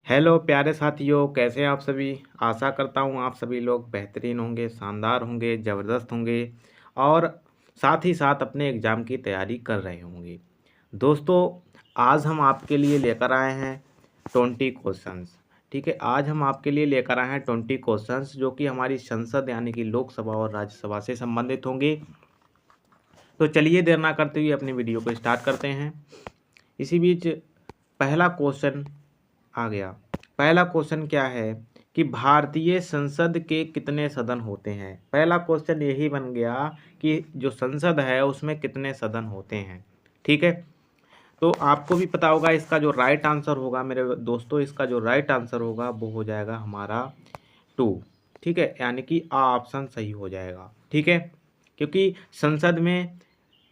Hello प्यारे साथियों, कैसे हैं आप सभी। आशा करता हूँ आप सभी लोग बेहतरीन होंगे, शानदार होंगे, ज़बरदस्त होंगे और साथ ही साथ अपने एग्ज़ाम की तैयारी कर रहे होंगे। दोस्तों, आज हम आपके लिए लेकर आए हैं 20 क्वेश्चंस। ठीक है, आज हम आपके लिए लेकर आए हैं 20 क्वेश्चंस जो कि हमारी संसद यानी कि लोकसभा और राज्यसभा से संबंधित होंगे। तो चलिए देर ना करते हुए अपनी वीडियो को स्टार्ट करते हैं। इसी बीच पहला क्वेश्चन आ गया। पहला क्वेश्चन क्या है कि भारतीय संसद के कितने सदन होते हैं। पहला क्वेश्चन यही बन गया कि जो संसद है उसमें कितने सदन होते हैं। ठीक है, तो आपको भी पता होगा इसका जो राइट आंसर होगा मेरे दोस्तों, इसका जो राइट आंसर होगा वो हो जाएगा हमारा 2। ठीक है, यानी कि ऑप्शन सही हो जाएगा। ठीक है, क्योंकि संसद में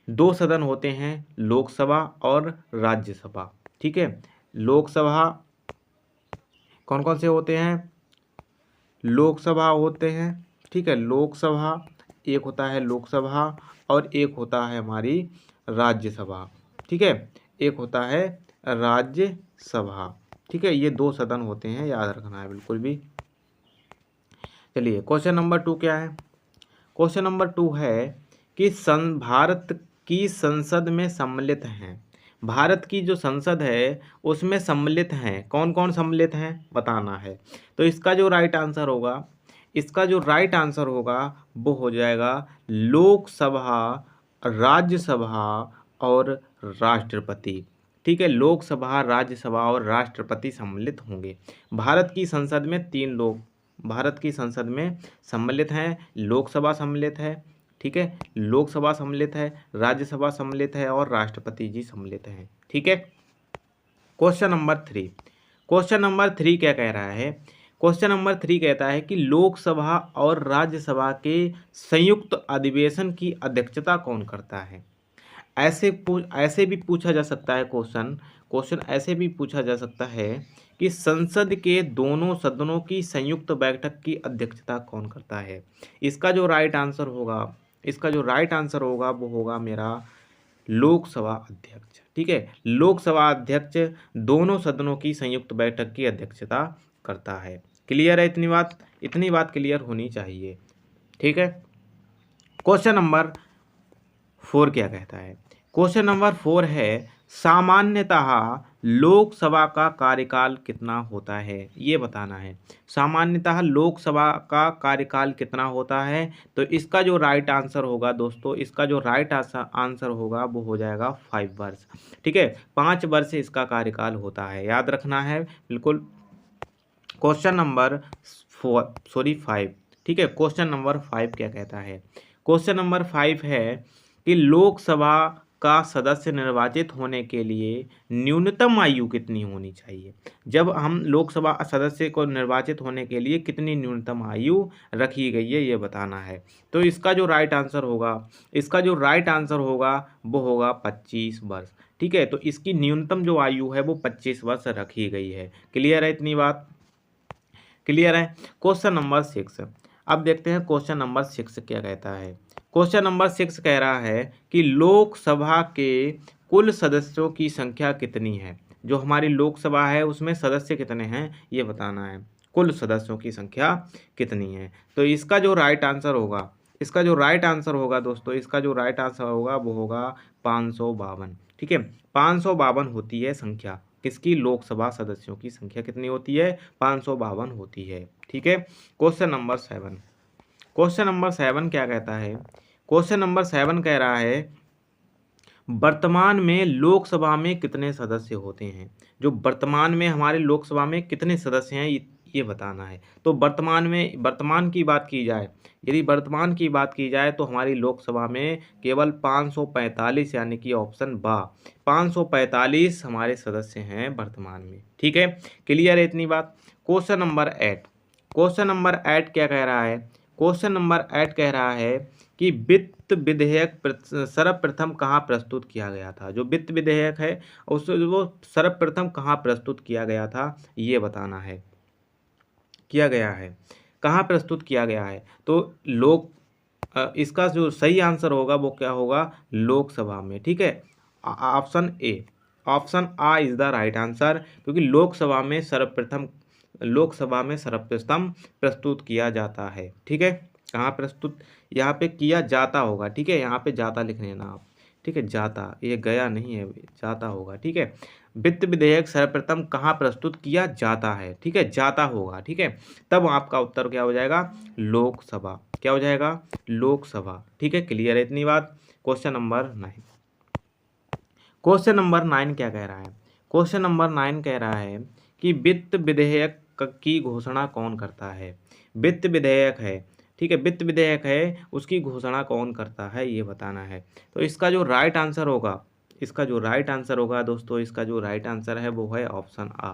दो सदन होते हैं, लोकसभा और राज्यसभा। ठीक है, लोकसभा कौन कौन से होते हैं, लोकसभा होते हैं। ठीक है, लोकसभा एक होता है लोकसभा और एक होता है हमारी राज्यसभा। ठीक है, एक होता है राज्यसभा। ठीक है, ये दो सदन होते हैं, याद रखना है बिल्कुल भी। चलिए क्वेश्चन नंबर 2 क्या है। क्वेश्चन नंबर 2 है कि भारत की संसद में सम्मिलित हैं। भारत की जो संसद है उसमें सम्मिलित हैं, कौन कौन सम्मिलित हैं बताना है। तो इसका जो राइट आंसर होगा, इसका जो राइट आंसर होगा वो हो जाएगा लोकसभा, राज्यसभा और राष्ट्रपति। ठीक है, लोकसभा, राज्यसभा और राष्ट्रपति सम्मिलित होंगे। भारत की संसद में तीन लोग भारत की संसद में सम्मिलित हैं। लोकसभा सम्मिलित है, ठीक है, लोकसभा सम्मिलित है, राज्यसभा सम्मिलित है और राष्ट्रपति जी सम्मिलित हैं। ठीक है, क्वेश्चन नंबर 3। क्वेश्चन नंबर 3 क्या कह रहा है। क्वेश्चन नंबर 3 कहता है कि लोकसभा और राज्यसभा के संयुक्त अधिवेशन की अध्यक्षता कौन करता है। ऐसे भी पूछा जा सकता है क्वेश्चन। क्वेश्चन ऐसे भी पूछा जा सकता है कि संसद के दोनों सदनों की संयुक्त बैठक की अध्यक्षता कौन करता है। इसका जो राइट आंसर होगा, इसका जो राइट आंसर होगा वो होगा मेरा लोकसभा अध्यक्ष। ठीक है, लोकसभा अध्यक्ष दोनों सदनों की संयुक्त बैठक की अध्यक्षता करता है। क्लियर है इतनी बात क्लियर होनी चाहिए। ठीक है, क्वेश्चन नंबर 4 क्या कहता है। क्वेश्चन नंबर 4 है सामान्यतः लोकसभा का कार्यकाल कितना होता है, ये बताना है। सामान्यतः लोकसभा का कार्यकाल कितना होता है। तो इसका जो राइट आंसर होगा दोस्तों, इसका जो राइट आंसर होगा वो हो जाएगा 5 वर्ष। ठीक है, 5 वर्ष इसका कार्यकाल होता है, याद रखना है बिल्कुल। Question number 5। ठीक है, क्वेश्चन नंबर 5 क्या कहता है। क्वेश्चन नंबर 5 है कि लोकसभा का सदस्य निर्वाचित होने के लिए न्यूनतम आयु कितनी होनी चाहिए। जब हम लोकसभा सदस्य को निर्वाचित होने के लिए कितनी न्यूनतम आयु रखी गई है ये बताना है। तो इसका जो राइट आंसर होगा, इसका जो राइट आंसर होगा वो होगा 25 वर्ष। ठीक है, तो इसकी न्यूनतम जो आयु है वो 25 वर्ष रखी गई है। क्लियर है इतनी बात, क्लियर है। Question number 6। अब देखते हैं क्वेश्चन नंबर 6 क्या कहता है। क्वेश्चन नंबर 6 कह रहा है कि लोकसभा के कुल सदस्यों की संख्या कितनी है। जो हमारी लोकसभा है उसमें सदस्य कितने हैं ये बताना है। कुल सदस्यों की संख्या कितनी है। तो इसका जो राइट आंसर होगा, इसका जो राइट आंसर होगा दोस्तों, इसका जो राइट आंसर होगा वो होगा 552। ठीक है, 552 होती है संख्या किसकी, लोकसभा सदस्यों की संख्या कितनी होती है, 552 होती है। ठीक है, क्वेश्चन नंबर 7। क्वेश्चन नंबर 7 क्या कहता है। क्वेश्चन नंबर 7 कह रहा है वर्तमान में लोकसभा में कितने सदस्य होते हैं। जो वर्तमान में हमारे लोकसभा में कितने सदस्य हैं ये बताना है। तो वर्तमान की बात की जाए, यदि वर्तमान की बात की जाए तो हमारी लोकसभा में केवल 545 यानी कि ऑप्शन बा 545 हमारे सदस्य हैं वर्तमान में। ठीक है, क्लियर है इतनी बात। Question number 8। क्वेश्चन नंबर 8 क्या कह रहा है। क्वेश्चन नंबर 8 कह रहा है कि वित्त विधेयक सर्वप्रथम कहाँ प्रस्तुत किया गया था। जो वित्त विधेयक है उस वो सर्वप्रथम कहाँ प्रस्तुत किया गया था ये बताना है। किया गया है, कहाँ प्रस्तुत किया गया है। तो इसका जो सही आंसर होगा वो क्या होगा, लोकसभा में। ठीक है, option A, option A is the right answer, क्योंकि लोकसभा में सर्वप्रथम प्रस्तुत किया जाता है। ठीक है, कहाँ प्रस्तुत, यहाँ पे किया जाता होगा। ठीक है, यहाँ पे जाता लिख लेना आप। ठीक है, जाता, ये गया नहीं है, जाता होगा। ठीक है, वित्त विधेयक सर्वप्रथम कहाँ प्रस्तुत किया जाता है। ठीक है, जाता होगा। ठीक है, तब आपका उत्तर क्या हो जाएगा, लोकसभा। क्या हो जाएगा, लोकसभा। ठीक है, क्लियर है इतनी बात। Question number 9। क्वेश्चन नंबर 9 क्या कह रहा है, क्वेश्चन नंबर 9 कह रहा है कि वित्त विधेयक की घोषणा कौन करता है। वित्त विधेयक है, ठीक है, वित्त विधेयक है, उसकी घोषणा कौन करता है ये बताना है। तो इसका जो राइट आंसर होगा, इसका जो राइट आंसर होगा दोस्तों, इसका जो राइट आंसर है वो है option A.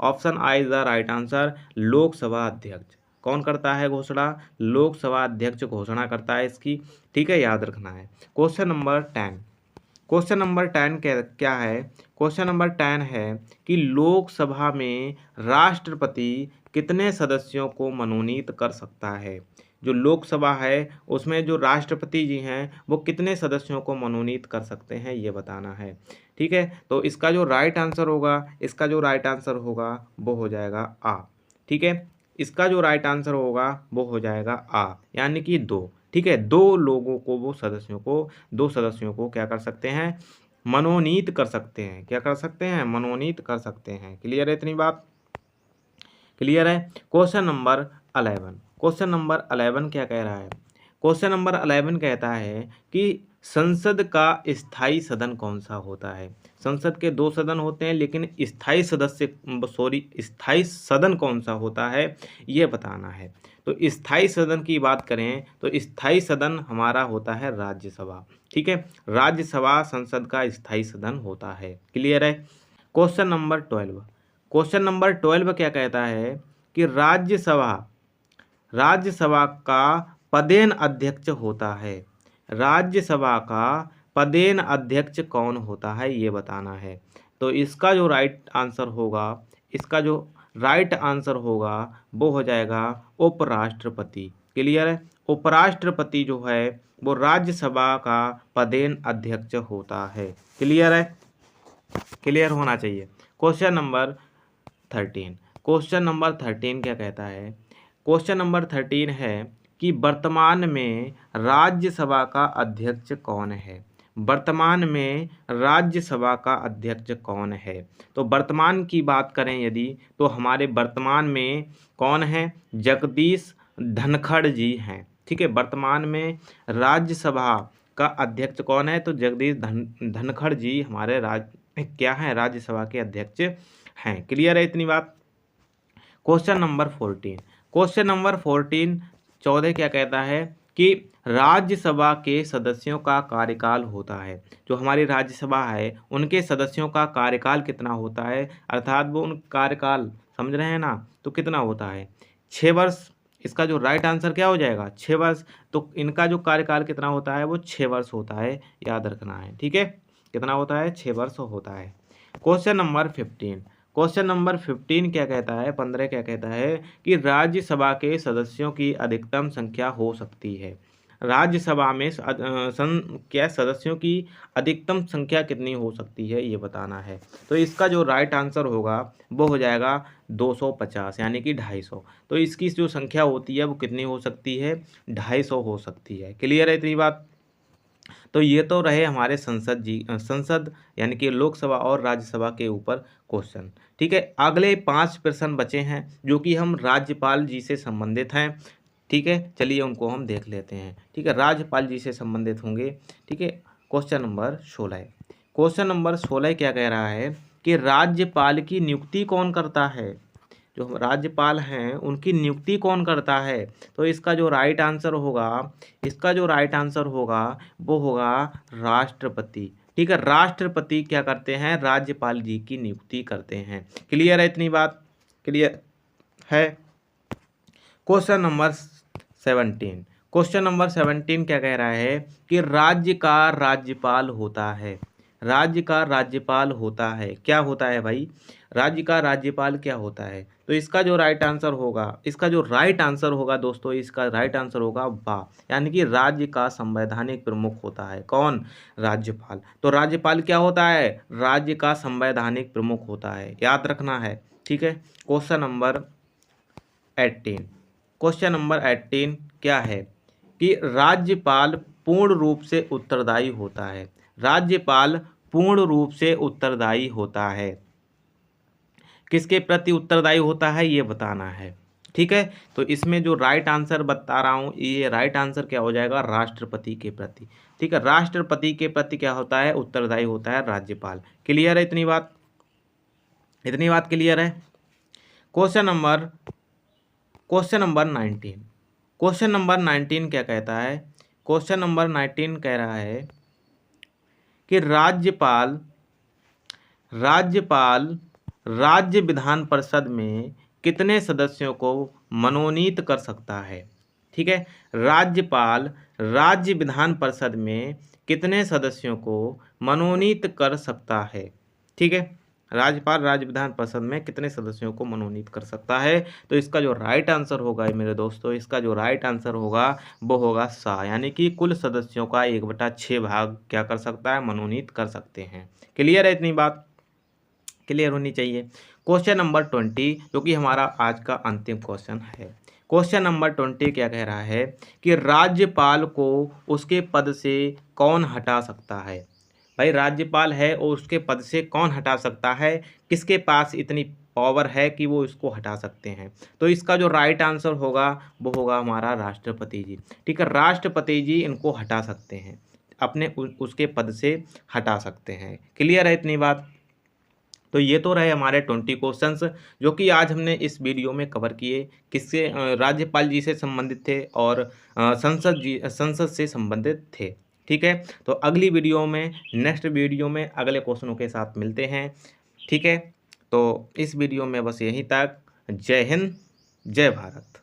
Option A is the right answer. Lok Sabha अध्यक्ष कौन करता है घोषणा, लोकसभा अध्यक्ष घोषणा करता है इसकी। ठीक है, याद रखना है। Question number 10। क्वेश्चन नंबर 10 क्या है, क्वेश्चन नंबर 10 है कि लोकसभा में राष्ट्रपति कितने सदस्यों को मनोनीत कर सकता है। जो लोकसभा है उसमें जो राष्ट्रपति जी हैं वो कितने सदस्यों को मनोनीत कर सकते हैं ये बताना है। ठीक है, तो इसका जो राइट आंसर होगा, इसका जो राइट आंसर होगा वो हो जाएगा आ। ठीक है, इसका जो राइट आंसर होगा वो हो जाएगा आ, यानी कि 2। ठीक है, 2 लोगों को, वो सदस्यों को, 2 सदस्यों को क्या कर सकते हैं, मनोनीत कर सकते हैं। क्या कर सकते हैं, मनोनीत कर सकते हैं। क्लियर है इतनी बात, क्लियर है। Question number 11। क्वेश्चन नंबर 11 क्या कह रहा है, क्वेश्चन नंबर 11 कहता है कि संसद का स्थायी सदन कौन सा होता है। संसद के 2 सदन होते हैं, लेकिन स्थायी सदन कौन सा होता है ये बताना है। तो स्थायी सदन की बात करें तो स्थायी सदन हमारा होता है राज्यसभा। ठीक है, राज्यसभा संसद का स्थायी सदन होता है। क्लियर है। Question number 12। क्वेश्चन नंबर 12 क्या कहता है कि राज्यसभा का पदेन अध्यक्ष होता है। राज्यसभा का पदेन अध्यक्ष कौन होता है ये बताना है। तो इसका जो राइट आंसर होगा, इसका जो राइट आंसर होगा वो हो जाएगा उपराष्ट्रपति। क्लियर है, उपराष्ट्रपति जो है वो राज्यसभा का पदेन अध्यक्ष होता है। क्लियर है, क्लियर होना चाहिए। Question number 13। क्वेश्चन नंबर 13 क्या कहता है, क्वेश्चन नंबर 13 है कि वर्तमान में राज्यसभा का अध्यक्ष कौन है। वर्तमान में राज्यसभा का अध्यक्ष कौन है। तो वर्तमान की बात करें यदि, तो हमारे वर्तमान में कौन है, जगदीश धनखड़ जी हैं। ठीक है, वर्तमान में राज्यसभा का अध्यक्ष कौन है, तो जगदीश धनखड़ जी हमारे क्या हैं, राज्यसभा के अध्यक्ष हैं। क्लियर है इतनी बात। Question number 14। क्वेश्चन नंबर 14 क्या कहता है कि राज्यसभा के सदस्यों का कार्यकाल होता है। जो हमारी राज्यसभा है उनके सदस्यों का कार्यकाल कितना होता है, अर्थात वो उन कार्यकाल समझ रहे हैं ना, तो कितना होता है, 6 वर्ष। इसका जो राइट आंसर क्या हो जाएगा, 6 वर्ष। तो इनका जो कार्यकाल कितना होता है वो 6 वर्ष होता है, याद रखना है। ठीक है, कितना होता है, 6 वर्ष होता है। Question number 15। क्वेश्चन नंबर 15 क्या कहता है, 15 क्या कहता है कि राज्यसभा के सदस्यों की अधिकतम संख्या हो सकती है। राज्यसभा में क्या सदस्यों की अधिकतम संख्या कितनी हो सकती है ये बताना है। तो इसका जो राइट आंसर होगा वो हो जाएगा 250, यानी कि 250। तो इसकी जो संख्या होती है वो कितनी हो सकती है, 250 हो सकती है। क्लियर है इतनी बात। तो ये तो रहे हमारे संसद यानी कि लोकसभा और राज्यसभा के ऊपर क्वेश्चन। ठीक है, अगले 5 प्रश्न बचे हैं जो कि हम राज्यपाल जी से संबंधित हैं। ठीक है, चलिए उनको हम देख लेते हैं। ठीक है, राज्यपाल जी से संबंधित होंगे। ठीक है, क्वेश्चन नंबर 16। क्वेश्चन नंबर 16 क्या कह रहा है कि राज्यपाल की नियुक्ति कौन करता है। जो राज्यपाल हैं उनकी नियुक्ति कौन करता है। तो इसका जो राइट आंसर होगा, इसका जो राइट आंसर होगा वो होगा राष्ट्रपति। ठीक है, राष्ट्रपति क्या करते हैं, राज्यपाल जी की नियुक्ति करते हैं। क्लियर है इतनी बात, क्लियर है। Question number 17। क्वेश्चन नंबर 17 क्या कह रहा है कि राज्य का राज्यपाल होता है। राज्य का राज्यपाल होता है। क्या होता है भाई? राज्य का राज्यपाल क्या होता है? तो इसका जो राइट आंसर होगा दोस्तों, इसका राइट आंसर होगा बा, यानी कि राज्य का संवैधानिक प्रमुख होता है। कौन? राज्यपाल। तो राज्यपाल क्या होता है? राज्य का संवैधानिक प्रमुख होता है, याद रखना है। ठीक है। Question number 18। क्वेश्चन नंबर 18 क्या है कि राज्यपाल पूर्ण रूप से उत्तरदायी होता है। राज्यपाल पूर्ण रूप से उत्तरदायी होता है। किसके प्रति उत्तरदायी होता है ये बताना है। ठीक है। तो इसमें जो राइट आंसर बता रहा हूँ, ये राइट आंसर क्या हो जाएगा? राष्ट्रपति के प्रति। ठीक है। राष्ट्रपति के प्रति क्या होता है? उत्तरदायी होता है राज्यपाल। क्लियर है इतनी बात? इतनी बात क्लियर है? Question number 19। क्वेश्चन नंबर 19 क्या कहता है? क्वेश्चन नंबर 19 कह रहा है कि राज्यपाल राज्य विधान परिषद में कितने सदस्यों को मनोनीत कर सकता है? ठीक है। राज्यपाल राज्य विधान परिषद में कितने सदस्यों को मनोनीत कर सकता है? ठीक है। राज्यपाल राज्य विधान परिषद में कितने सदस्यों को मनोनीत कर सकता है? तो इसका जो राइट आंसर होगा मेरे दोस्तों, इसका जो राइट आंसर होगा वो होगा सा, यानी कि कुल सदस्यों का 1/6 भाग क्या कर सकता है? मनोनीत कर सकते हैं। क्लियर है इतनी बात? क्लियर होनी चाहिए। क्वेश्चन नंबर 20 जो कि हमारा आज का अंतिम क्वेश्चन है। क्वेश्चन नंबर 20 क्या कह रहा है कि राज्यपाल को उसके पद से कौन हटा सकता है? भाई राज्यपाल है और उसके पद से कौन हटा सकता है? किसके पास इतनी पावर है कि वो इसको हटा सकते हैं? तो इसका जो राइट आंसर होगा वो होगा हमारा राष्ट्रपति जी। ठीक है। राष्ट्रपति जी इनको हटा सकते हैं, अपने उसके पद से हटा सकते हैं। क्लियर है इतनी बात? तो ये तो रहे हमारे 20 क्वेश्चंस जो कि आज हमने इस वीडियो में कवर किए। किससे? राज्यपाल जी से संबंधित थे और संसद से संबंधित थे। ठीक है। तो अगली वीडियो में, नेक्स्ट वीडियो में अगले क्वेश्चनों के साथ मिलते हैं। ठीक है। तो इस वीडियो में बस यहीं तक। जय हिंद, जय भारत।